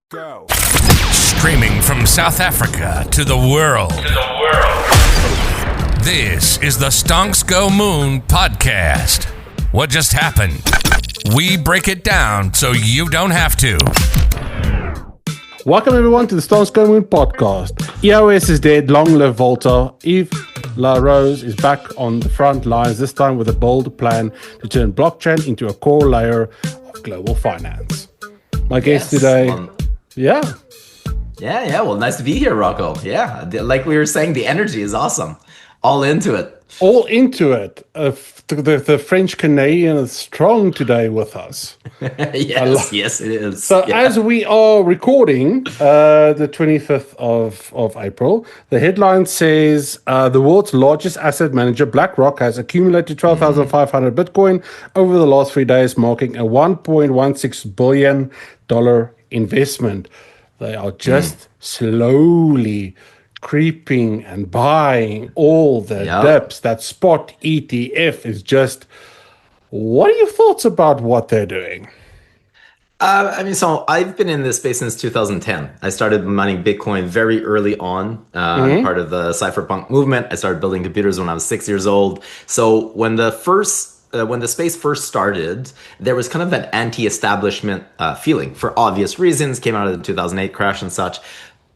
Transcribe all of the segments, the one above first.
Go. Streaming from South Africa to the world. This is the Stonks Go Moon Podcast. What just happened? We break it down so you don't have to. Welcome everyone to the Stonks Go Moon Podcast. EOS is dead, long live Volta. Yves La Rose is back on the front lines, this time with a bold plan to turn blockchain into a core layer of global finance. My guest today... Yeah. Well, nice to be here, Rocco. Yeah, like we were saying, the energy is awesome. All into it. The French Canadian is strong today with us. Yes, it is. So as we are recording the 25th of April, the headline says the world's largest asset manager, BlackRock, has accumulated 12,500 Bitcoin over the last 3 days, marking a $1.16 billion investment. They are just slowly creeping and buying all the dips. That spot ETF is just... What are your thoughts about what they're doing? So I've been in this space since 2010. I started mining Bitcoin very early on, part of the cypherpunk movement. I started building computers when I was 6 years old. So when the space first started, there was kind of an anti-establishment feeling for obvious reasons, came out of the 2008 crash and such.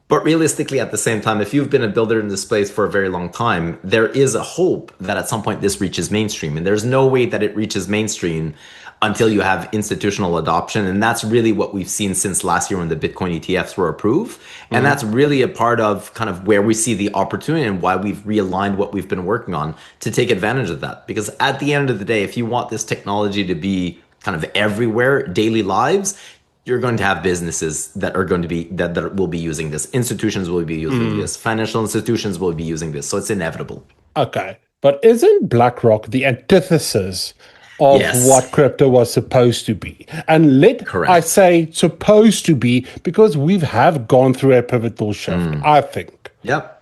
But realistically, at the same time, if you've been a builder in this space for a very long time, there is a hope that at some point this reaches mainstream. And there's no way that it reaches mainstream until you have institutional adoption. And that's really what we've seen since last year when the Bitcoin ETFs were approved. And that's really a part of kind of where we see the opportunity and why we've realigned what we've been working on to take advantage of that. Because at the end of the day, if you want this technology to be kind of everywhere, daily lives, you're going to have businesses that are going to be that will be using this. Institutions will be using this. Financial institutions will be using this. So it's inevitable. Okay. But isn't BlackRock the antithesis of what crypto was supposed to be? And I say supposed to be because we have gone through a pivotal shift, I think. Yep.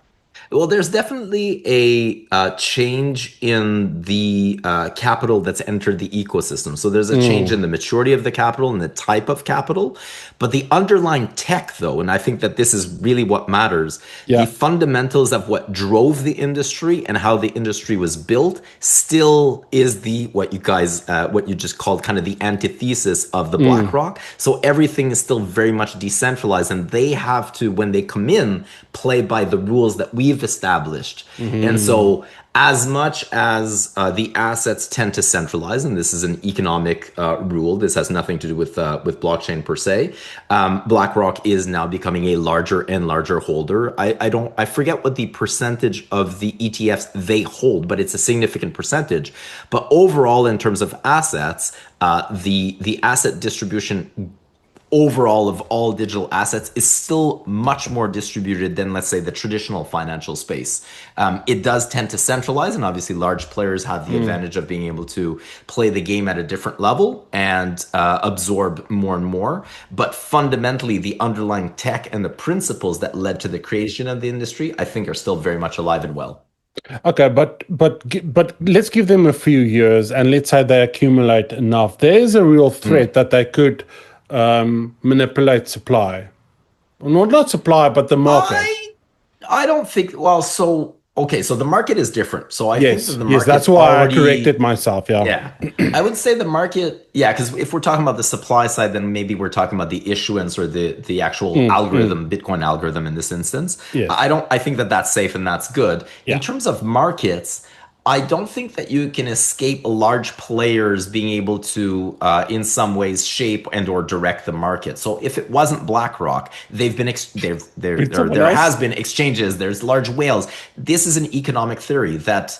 Well, there's definitely a change in the capital that's entered the ecosystem. So there's a change in the maturity of the capital and the type of capital. But the underlying tech, though, and I think that this is really what matters, the fundamentals of what drove the industry and how the industry was built still is what you just called kind of the antithesis of the BlackRock. So everything is still very much decentralized, and they have to, when they come in, play by the rules that we've established. And so as much as the assets tend to centralize, and this is an economic rule, this has nothing to do with blockchain per se, BlackRock is now becoming a larger and larger holder. I forget what the percentage of the ETFs they hold, but it's a significant percentage. But overall, in terms of assets, the asset distribution overall of all digital assets is still much more distributed than, let's say, the traditional financial space. It does tend to centralize, and obviously large players have the advantage of being able to play the game at a different level and absorb more and more. But fundamentally, the underlying tech and the principles that led to the creation of the industry, I think, are still very much alive and well. Okay, but let's give them a few years, and let's say they accumulate enough. There is a real threat that they could manipulate supply. Well, not supply, but the market. I don't think, so the market is different. So I think that the market that's why I corrected myself. Yeah. I would say the market, because if we're talking about the supply side, then maybe we're talking about the issuance or the actual algorithm, Bitcoin algorithm in this instance. Yes. I think that that's safe and that's good. Yeah. In terms of markets, I don't think that you can escape large players being able to, in some ways, shape and or direct the market. So if it wasn't BlackRock, there has been exchanges. There's large whales. This is an economic theory that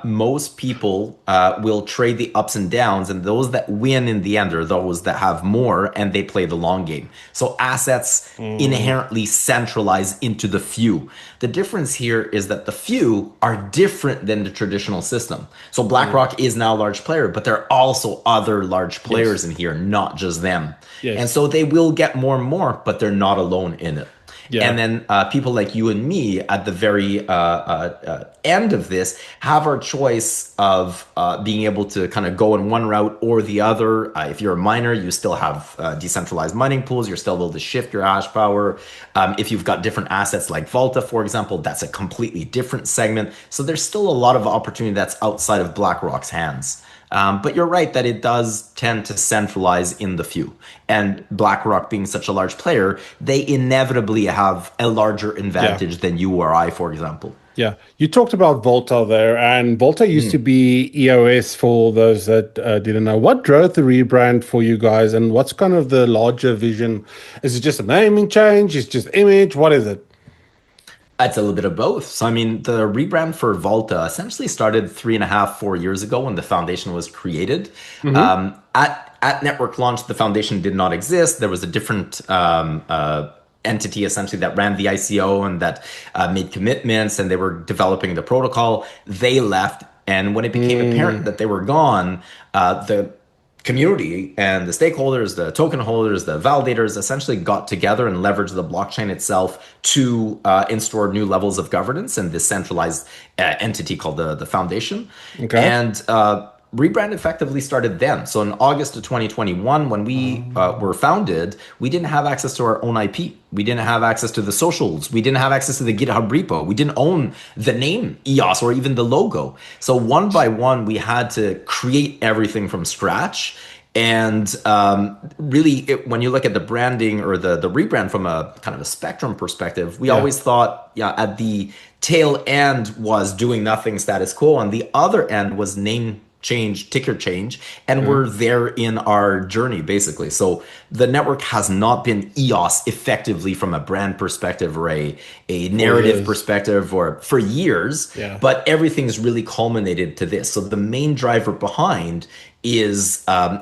most people will trade the ups and downs, and those that win in the end are those that have more and they play the long game. So assets inherently centralize into the few. The difference here is that the few are different than the traditional system. So BlackRock is now a large player, but there are also other large players in here, not just them. And so they will get more and more, but they're not alone in it. Yeah. And then people like you and me at the very end of this have our choice of being able to kind of go in one route or the other. If you're a miner, you still have decentralized mining pools. You're still able to shift your hash power. If you've got different assets like Vaulta, for example, that's a completely different segment. So there's still a lot of opportunity that's outside of BlackRock's hands. But you're right that it does tend to centralize in the few. And BlackRock being such a large player, they inevitably have a larger advantage than you or I, for example. Yeah, you talked about Volta there, and Volta used to be EOS for those that didn't know. What drove the rebrand for you guys, and what's kind of the larger vision? Is it just a naming change? Is it just image? What is it? It's a little bit of both. So, I mean, the rebrand for Volta essentially started 3.5, 4 years ago when the foundation was created. At network launch, the foundation did not exist. There was a different entity essentially that ran the ICO and that made commitments, and they were developing the protocol. They left, and when it became apparent that they were gone, the community and the stakeholders, the token holders, the validators essentially got together and leveraged the blockchain itself to install new levels of governance and this centralized entity called the foundation. Okay. And rebrand effectively started then. So in August of 2021, when we were founded, we didn't have access to our own IP. We didn't have access to the socials. We didn't have access to the GitHub repo. We didn't own the name EOS or even the logo. So one by one, we had to create everything from scratch. And really, when you look at the branding or the rebrand from a kind of a spectrum perspective, we always thought, at the tail end was doing nothing, status quo. On the other end was name change, ticker change, and we're there in our journey basically. So the network has not been EOS effectively from a brand perspective or a narrative perspective or for years, but everything's really culminated to this. So the main driver behind is a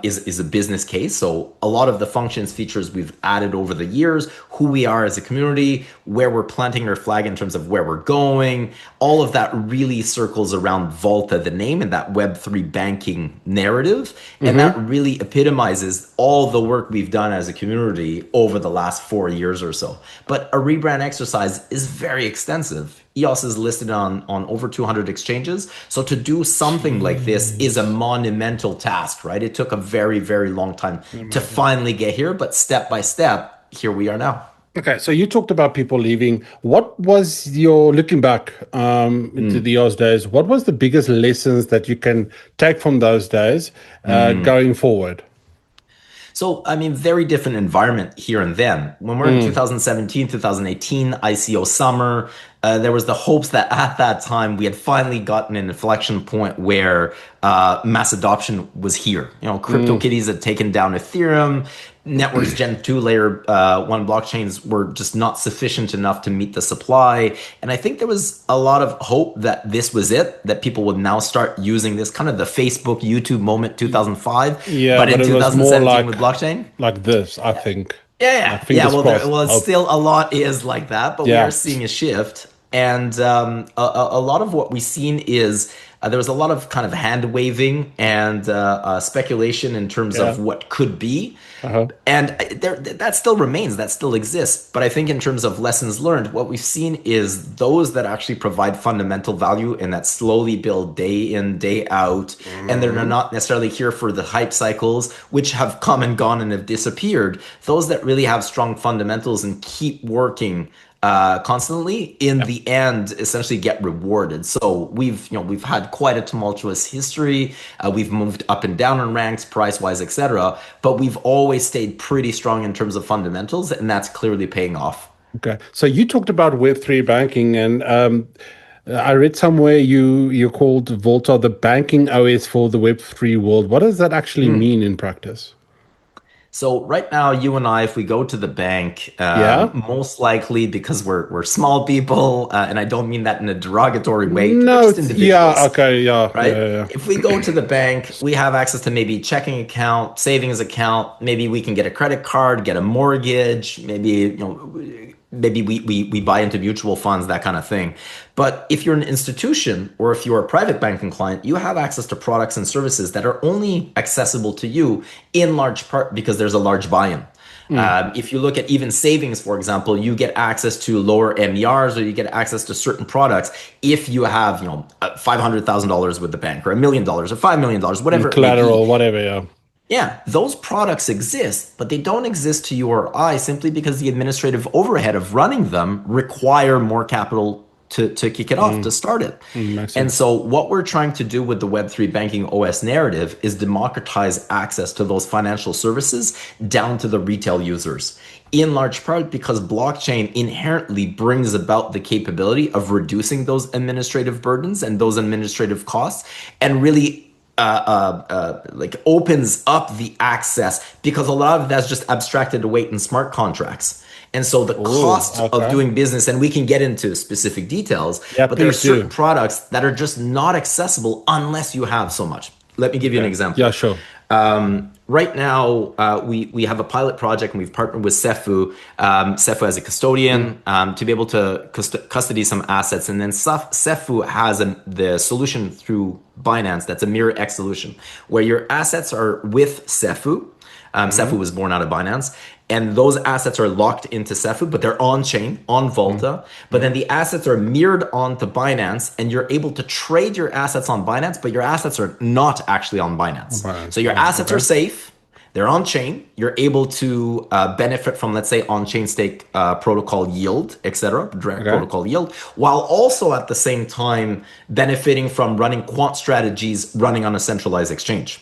business case. So a lot of the functions, features we've added over the years, who we are as a community, where we're planting our flag in terms of where we're going, all of that really circles around Volta, the name, and that Web3 banking narrative. And that really epitomizes all the work we've done as a community over the last 4 years or so. But a rebrand exercise is very extensive. EOS is listed on over 200 exchanges. So to do something like this is a monumental task, right? It took a very, very long time to finally get here, but step by step, here we are now. Okay, so you talked about people leaving. What was looking back into the EOS days, what was the biggest lessons that you can take from those days going forward? So, I mean, very different environment here and then. When we're in 2017, 2018, ICO summer, there was the hopes that at that time we had finally gotten an inflection point where mass adoption was here. CryptoKitties had taken down Ethereum. Networks Gen 2 layer 1 blockchains were just not sufficient enough to meet the supply. And I think there was a lot of hope that this was it, that people would now start using this kind of the Facebook, YouTube moment 2005. Yeah, but in it 2017 was more with blockchain. Like this, I think. Yeah. Well, still a lot is like that, but we are seeing a shift. And a lot of what we've seen is there was a lot of kind of hand waving and speculation in terms of what could be. And that still remains, that still exists. But I think in terms of lessons learned, what we've seen is those that actually provide fundamental value and that slowly build day in, day out, and they're not necessarily here for the hype cycles, which have come and gone and have disappeared. Those that really have strong fundamentals and keep working constantly in the end essentially get rewarded. So we've had quite a tumultuous history. We've moved up and down in ranks, price wise, etc. But we've always stayed pretty strong in terms of fundamentals, and that's clearly paying off. Okay. So you talked about Web3 banking, and I read somewhere you called Voltaar the banking OS for the Web3 world. What does that actually mean in practice? So right now, you and I, if we go to the bank, most likely because we're small people, and I don't mean that in a derogatory way. No, just individuals, right? If we go to the bank, we have access to maybe checking account, savings account. Maybe we can get a credit card, get a mortgage. Maybe we buy into mutual funds, that kind of thing. But if you're an institution or if you're a private banking client, you have access to products and services that are only accessible to you in large part because there's a large buy-in. If you look at even savings, for example, you get access to lower MERs, or you get access to certain products if you have, $500,000 with the bank, or $1 million, or $5 million, whatever it may Collateral, be. whatever, yeah. Yeah, those products exist, but they don't exist to you or I simply because the administrative overhead of running them require more capital to kick it off, to start it. And so what we're trying to do with the Web3 Banking OS narrative is democratize access to those financial services down to the retail users, in large part because blockchain inherently brings about the capability of reducing those administrative burdens and those administrative costs, and really opens up the access, because a lot of that's just abstracted away in smart contracts. And so the cost of doing business, and we can get into specific details, but there are certain products that are just not accessible unless you have so much. Let me give you an example. Yeah, sure. Right now, we have a pilot project, and we've partnered with Cefu, Cefu as a custodian, to be able to custody some assets. And then Cefu has the solution through Binance that's a Mirror X solution, where your assets are with Cefu. Cefu was born out of Binance. And those assets are locked into Cefu, but they're on-chain, on Vaulta. But then the assets are mirrored onto Binance, and you're able to trade your assets on Binance, but your assets are not actually on Binance. So your assets are safe, they're on-chain, you're able to benefit from, let's say, on-chain stake protocol yield, etc., direct protocol yield, while also at the same time benefiting from running quant strategies running on a centralized exchange.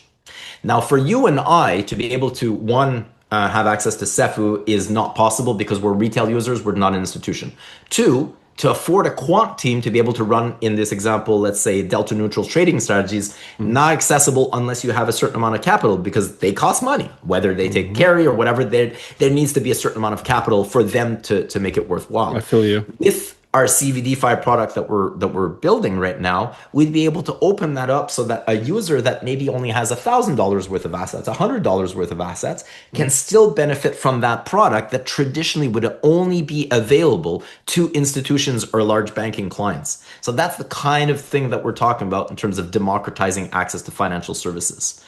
Now, for you and I to be able to, have access to Cefu is not possible because we're retail users, we're not an institution. 2, to afford a quant team to be able to run, in this example, let's say delta neutral trading strategies, not accessible unless you have a certain amount of capital, because they cost money, whether they take carry or whatever. There needs to be a certain amount of capital for them to make it worthwhile. I feel you. With our CVDeFi product that we're building right now, we'd be able to open that up so that a user that maybe only has $1,000 worth of assets, $100 worth of assets, can still benefit from that product that traditionally would only be available to institutions or large banking clients. So that's the kind of thing that we're talking about in terms of democratizing access to financial services.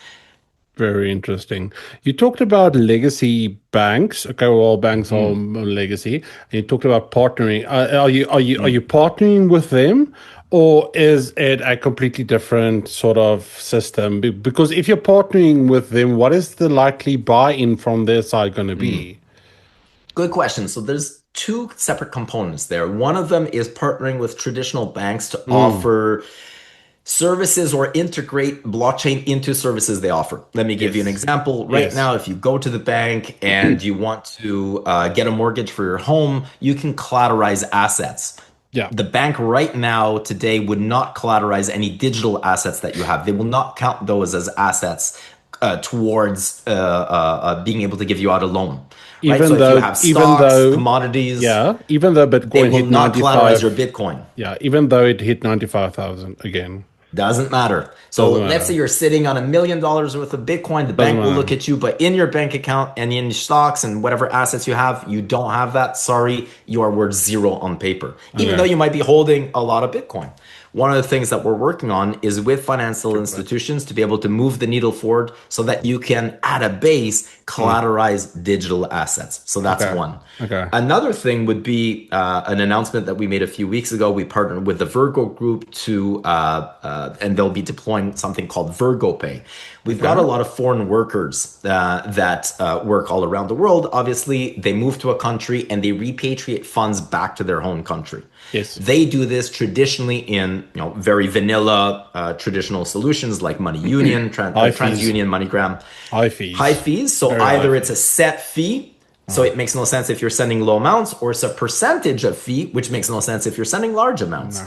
Very interesting. You talked about legacy banks. Okay, well, all banks are legacy. And you talked about partnering. Are you partnering with them, or is it a completely different sort of system? Because if you're partnering with them, what is the likely buy-in from their side going to be? Good question. So there's 2 separate components there. One of them is partnering with traditional banks to offer services or integrate blockchain into services they offer. Let me give you an example. Right now, if you go to the bank and you want to get a mortgage for your home, you can collateralize assets. Yeah. The bank right now today would not collateralize any digital assets that you have. They will not count those as assets towards being able to give you out a loan. Even right? So though, if you have stocks, commodities, even though Bitcoin they will not collateralize your Bitcoin. Yeah, even though it hit 95,000 again. Doesn't matter. So let's say you're sitting on $1 million worth of Bitcoin. The bank will look at you, but in your bank account and in stocks and whatever assets you have, you don't have that. Sorry, you are worth 0 on paper, even though you might be holding a lot of Bitcoin. One of the things that we're working on is with financial institutions to be able to move the needle forward so that you can, at a base, collateralize digital assets. So that's one. Another thing would be an announcement that we made a few weeks ago. We partnered with the Virgo group to, and they'll be deploying something called Virgo Pay. We've got a lot of foreign workers that work all around the world. Obviously, they move to a country and they repatriate funds back to their home country. Yes. They do this traditionally in very vanilla traditional solutions like Money Union, TransUnion, MoneyGram. High fees. High fees. So either it's a set fee, so it makes no sense if you're sending low amounts, or it's a percentage of fee, which makes no sense if you're sending large amounts.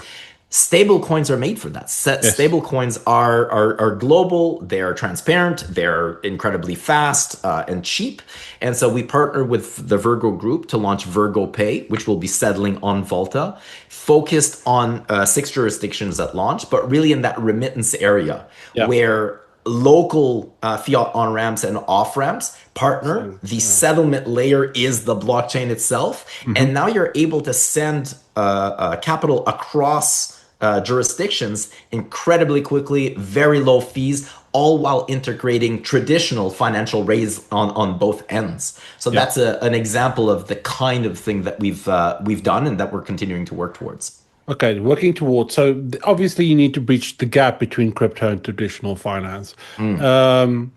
Stable coins are made for that. Stable coins are global, they're transparent, they're incredibly fast and cheap. And so we partnered with the Virgo group to launch Virgo Pay, which will be settling on Vaulta, focused on 6 jurisdictions at launch, but really in that remittance area where local fiat on-ramps and off-ramps partner. The settlement layer is the blockchain itself. And now you're able to send capital across jurisdictions incredibly quickly, very low fees, all while integrating traditional financial rails on both ends. So that's an example of the kind of thing that we've done and that we're continuing to work towards. Okay, working towards. So obviously, you need to bridge the gap between crypto and traditional finance. You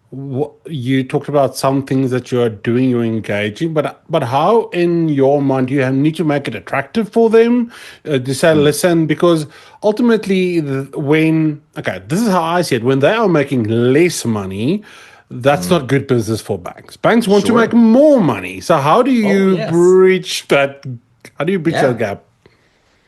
talked about some things that you are doing, you're engaging, but how, in your mind, do you need to make it attractive for them to say, listen, because ultimately, this is how I see it. When they are making less money, that's not good business for banks. Banks want to make more money. So how do you bridge that? How do you bridge that gap?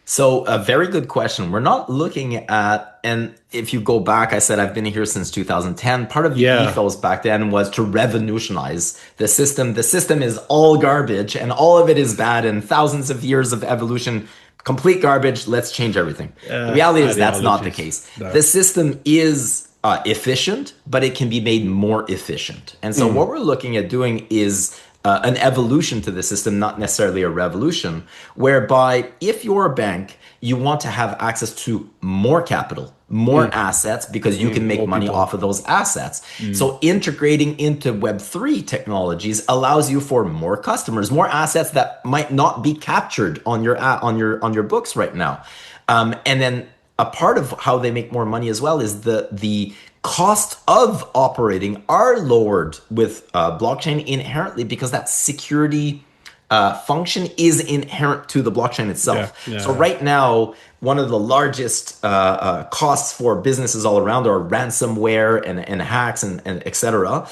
So a very good question. We're not looking at, and if you go back, I said I've been here since 2010. Part of the ethos back then was to revolutionize the system. The system is all garbage and all of it is bad and thousands of years of evolution, complete garbage. Let's change everything. The reality is that's not the case. No. The system is efficient, but it can be made more efficient. And so what we're looking at doing is an evolution to the system, not necessarily a revolution, whereby if you're a bank, you want to have access to more capital, more assets, because you can make money off of those assets. So integrating into Web3 technologies allows you for more customers, more assets that might not be captured on your books right now. And then a part of how they make more money as well is the cost of operating are lowered with blockchain inherently, because that security function is inherent to the blockchain itself. So right now, one of the largest costs for businesses all around are ransomware and hacks and et cetera.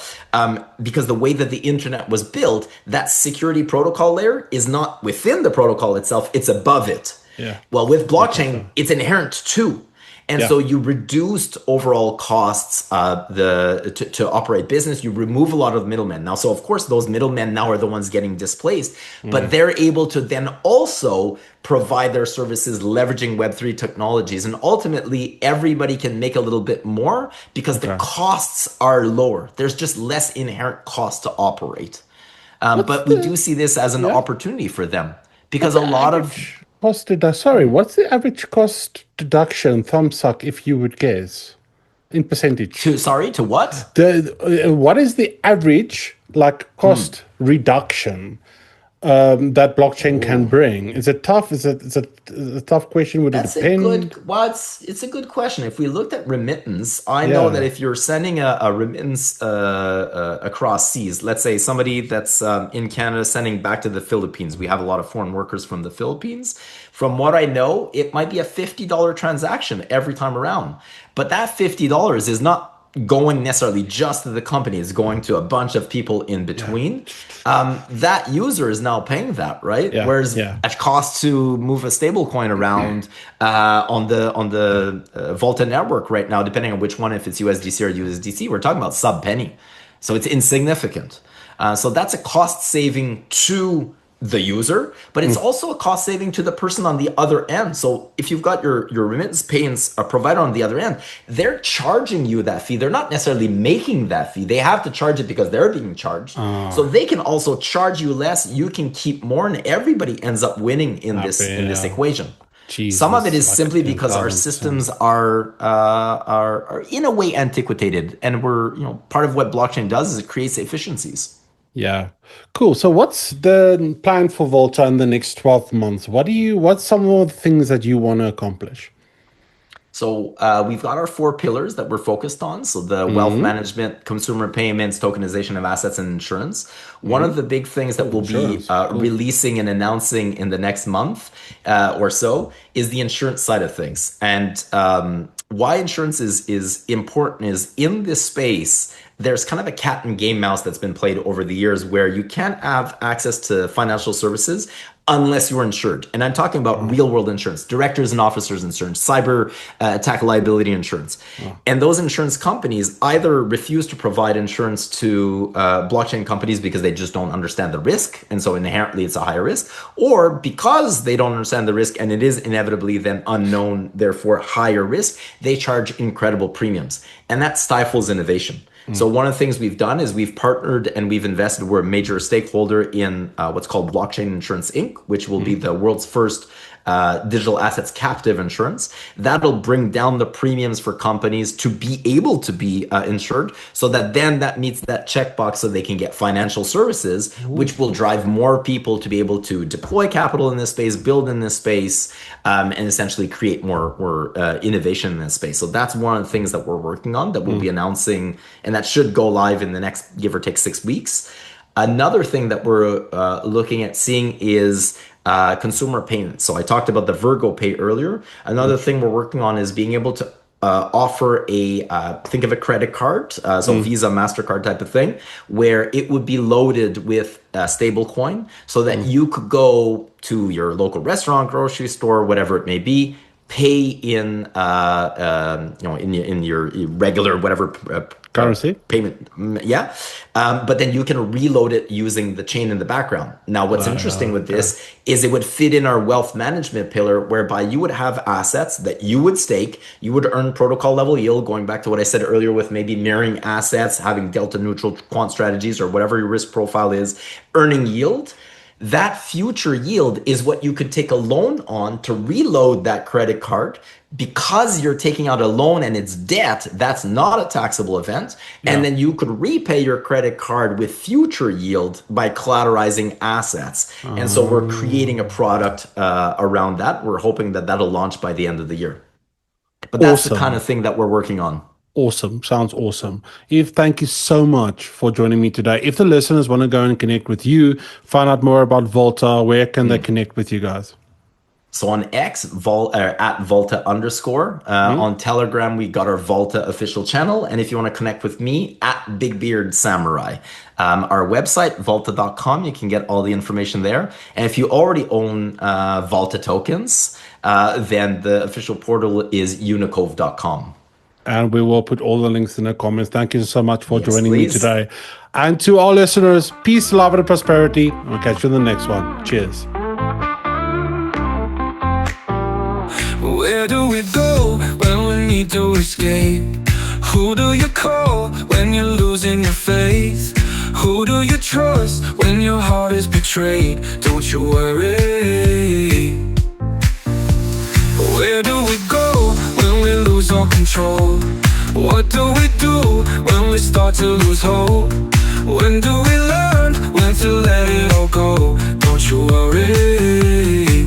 Because the way that the internet was built, that security protocol layer is not within the protocol itself, it's above it. Well, with blockchain, it's inherent too. And so you reduced overall costs to operate business. You remove a lot of middlemen. Now, so of course, those middlemen now are the ones getting displaced, but they're able to then also provide their services leveraging Web3 technologies. And ultimately, everybody can make a little bit more because the costs are lower. There's just less inherent cost to operate. But we do see this as an opportunity for them, because a lot of... what's the average cost deduction, thumbs up, if you would guess, in percentage? To what? What is the average cost reduction that blockchain can bring? Is it tough? Is it a tough question? Would it depend? It's a good question. If we looked at remittance, I know that if you're sending a remittance across seas, let's say somebody that's in Canada sending back to the Philippines, we have a lot of foreign workers from the Philippines. From what I know, it might be a $50 transaction every time around. But that $50 is not going necessarily just to the company, is going to a bunch of people in between. That user is now paying that, right? Whereas it costs to move a stable coin around on the Vaulta network right now, depending on which one, if it's USDC or USDC, we're talking about sub penny. So it's insignificant. So that's a cost saving to the user, but it's also a cost saving to the person on the other end. So if you've got your remittance payments provider on the other end, they're charging you that fee. They're not necessarily making that fee. They have to charge it because they're being charged. So they can also charge you less. You can keep more, and everybody ends up winning in this equation. Jesus, some of it is simply because our systems are in a way antiquated, and we're part of what blockchain does is it creates efficiencies. Yeah, cool. So what's the plan for Volta in the next 12 months? What's some of the things that you want to accomplish? So we've got our 4 pillars that we're focused on. So the wealth management, consumer payments, tokenization of assets, and insurance. One of the big things that we'll be releasing and announcing in the next month or so is the insurance side of things. And why insurance is important is in this space, there's kind of a cat and game mouse that's been played over the years where you can't have access to financial services unless you're insured. And I'm talking about real world insurance, directors and officers insurance, cyber attack liability insurance. And those insurance companies either refuse to provide insurance to blockchain companies because they just don't understand the risk. And so inherently it's a higher risk, or because they don't understand the risk and it is inevitably then unknown, therefore higher risk, they charge incredible premiums. And that stifles innovation. So one of the things we've done is we've partnered and we've invested. We're a major stakeholder in what's called Blockchain Insurance Inc., which will be the world's first digital assets captive insurance. That'll bring down the premiums for companies to be able to be insured, so that then that meets that checkbox so they can get financial services, which will drive more people to be able to deploy capital in this space, build in this space, and essentially create more innovation in this space. So that's one of the things that we're working on that we'll be announcing, and that should go live in the next give or take 6 weeks. Another thing that we're looking at seeing is consumer payments. So I talked about the Virgo Pay earlier. Another thing we're working on is being able to offer think of a credit card, so Visa, MasterCard type of thing, where it would be loaded with stablecoin, so that you could go to your local restaurant, grocery store, whatever it may be, pay in in your regular whatever currency payment, but then you can reload it using the chain in the background. Now what's interesting with this is it would fit in our wealth management pillar, whereby you would have assets that you would stake, you would earn protocol level yield, going back to what I said earlier with maybe mirroring assets, having delta neutral quant strategies or whatever your risk profile is, earning yield. That future yield is what you could take a loan on to reload that credit card. Because you're taking out a loan and it's debt, that's not a taxable event. And then you could repay your credit card with future yield by collateralizing assets. And so we're creating a product around that. We're hoping that that'll launch by the end of the year. But that's the kind of thing that we're working on. Awesome. Sounds awesome. Yves, thank you so much for joining me today. If the listeners want to go and connect with you, find out more about Volta, where can they connect with you guys? So on X, at Vaulta_. On Telegram, we got our Vaulta official channel. And if you want to connect with me, at Big Beard Samurai. Our website, Vaulta.com, you can get all the information there. And if you already own Vaulta tokens, then the official portal is unicove.com. And we will put all the links in the comments. Thank you so much for joining me today. And to our listeners, peace, love, and prosperity. We'll catch you in the next one. Cheers. Where do we go when we need to escape? Who do you call when you're losing your faith? Who do you trust when your heart is betrayed? Don't you worry. Where do we go when we lose all control? What do we do when we start to lose hope? When do we learn when to let it all go? Don't you worry.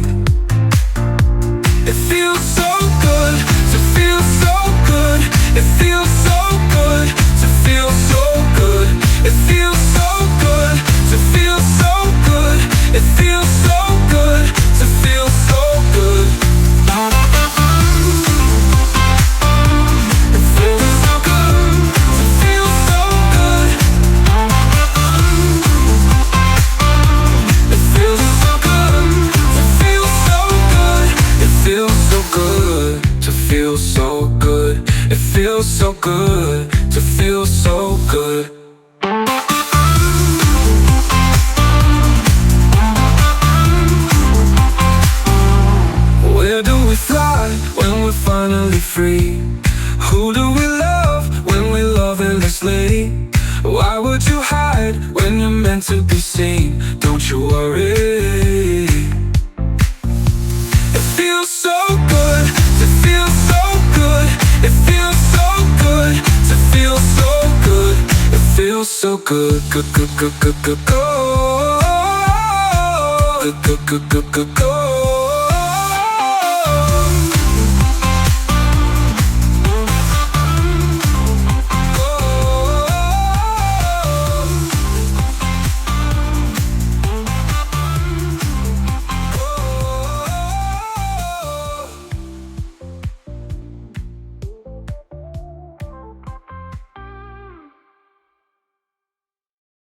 It feels so good to feel so good. It feels so good to feel so good. It feels so good to feel so good. It feels so good to feel so good. It feels so good to feel so good. It feels so good to feel so good. It feels so good to feel so good. It feels so good to feel so good. Where do we fly when we're finally free? Who do we love when we love endlessly? Why would you hide when you're meant to be seen? Don't you worry. It feels so good to feel so good. It feels so good to feel so good. It feels so good, good, good, good, good, good, good, good, good, good, good, good.